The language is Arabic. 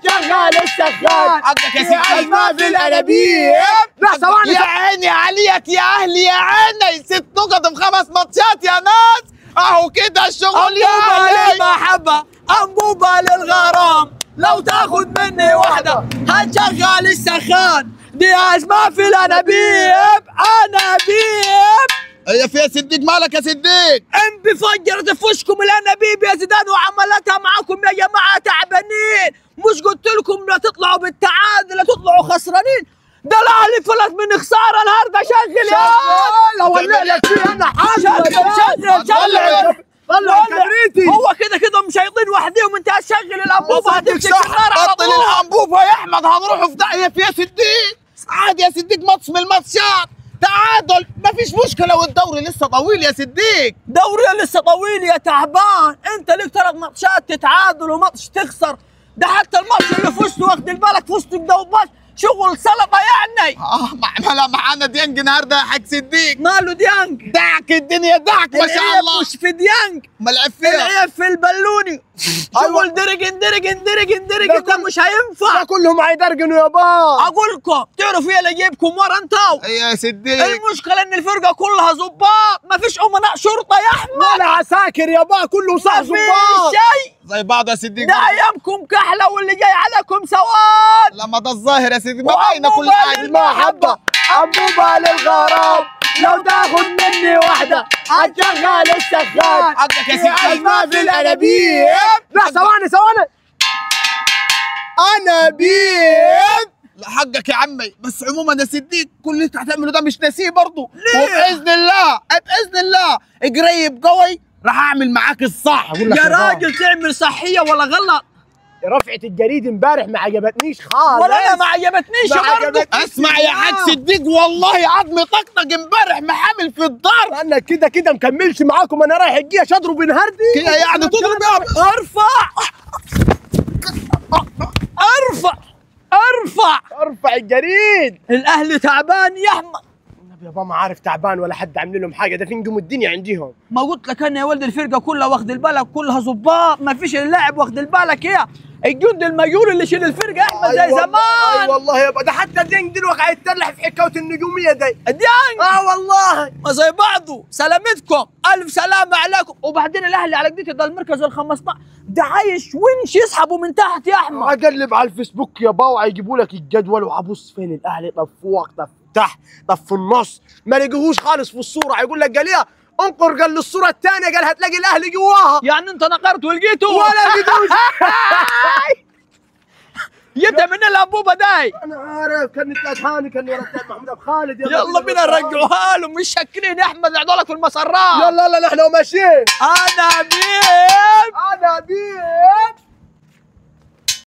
شغال السخان حقك يا سيدي ما في الانابيب. لا ثواني يا عيني عليك يا اهلي، يا عيني 6 نقط في 5 ماتشات يا ناس. اهو كده الشغل يا أنبوبة علي. للمحبة، أنبوبة للغرام، لو تاخد مني واحدة هنشغل السخان. دي أزمة في الأنابيب، أنابيب. يا في يا صديق، مالك يا صديق؟ ام بفجرت في وشكم الانابيب يا زيدان وعملتها معاكم يا جماعه تعبانين. مش قلت لكم لا تطلعوا بالتعادل لا تطلعوا خسرانين؟ ده الاهلي فلت من خساره النهارده. شغل يا لا والله لك فيه انا شغل طلع الكبريتي. هو كده مشيطين وحديهم. انت هتشغل الانبوبه هتمسك النار على بطل طول. الانبوبه يا احمد، هنروحوا في داهيه يا صديق. عادي يا صديق، ماتش من الماتشات، تعادل مفيش مشكله، والدوري لسه طويل يا صديق. دوري لسه طويل يا تعبان. انت ليك 3 ماتشات تتعادل وماتش تخسر. ده حتى الماتش اللي فزت واخد بالك فزت بدوبات شغل سلطه يعني. معانا ديانج النهارده يا حاج صديق. ماله ديانج؟ دعك الدنيا دعك ما شاء العيب الله. مش في ديانج، ملعب فيها العيب في البلوني. شغل درج ده مش هينفع. كلهم هيدرجنوا يا بابا. اقول لكم تعرفوا ايه اللي يجيبكم ورا انتوا؟ يا صديق المشكله ان الفرقه كلها ظباط، مفيش امناء شرطه يا احمد. ولا عساكر يا بابا، كله صح مفيش شيء. زي بعض يا صديق. ده ايامكم كحله واللي جاي عليكم سواد. لما ده الظاهر يا صديق، ما باينه كل وأنبوبة حاجه. للمحبة، أنبوبة للغرام، لو تاخد مني واحدة هتشغل السخان. حقك يا سيدي. ما في الأنابيب. لا ثواني انابيب. لا حقك يا عمي، بس عموما يا صديق كل اللي انت هتعمله ده مش ناسيه برضه. ليه؟ وباذن الله قريب قوي راح اعمل معاك الصح. يا راجل تعمل صحية ولا غلط؟ رفعة الجريد امبارح ما عجبتنيش خالص. ولا أنا ما عجبتنيش برضه. اسمع يا حاج صديق، والله عظمي طقطق امبارح محامل في الدار. انا كده مكملش معاكم، انا رايح الجيش اضرب نهاردي كده يعني تضرب يا ارفع الجريد. الأهلي تعبان يا أحمد. النبي يا بابا ما عارف تعبان ولا حد عامل لهم حاجه، ده فين الدنيا عندهم. ما قلت لك أنا يا ولد الفرقة كلها واخد البالك، كلها ظباط، ما فيش اللاعب واخد البالك يا الجندي الميول اللي يشيل الفرقة يا أحمد زي زمان. اي والله يابا، ده حتى دينج دلوقتي هيتدلع في حكايه النجوميه دي. ديانج والله ما زي بعضه. سلامتكم، الف سلامه عليكم. وبعدين الاهلي على قديته ده المركز ال15 ده عايش ونش يسحبوا من تحت يا احمد. اقلب على الفيسبوك يا باو هيجيبوا لك الجدول وابص فين الاهلي، طب فوق طب تحت طب في النص، ما لقيهوش خالص في الصوره. هيقول لك قال ايه انقر، قال للصوره الثانيه قال هتلاقي الاهلي جواها. يعني انت نقرت ولقيته ولا لقيتوش. جبت من الانبوبه داي. انا عارف كانت هاني كان ورا محمود ابو خالد. يلا بينا نرجعوها له، مش شاكرين يا احمد عدولك في المسرات. يلا نحن وماشيين. انا بيه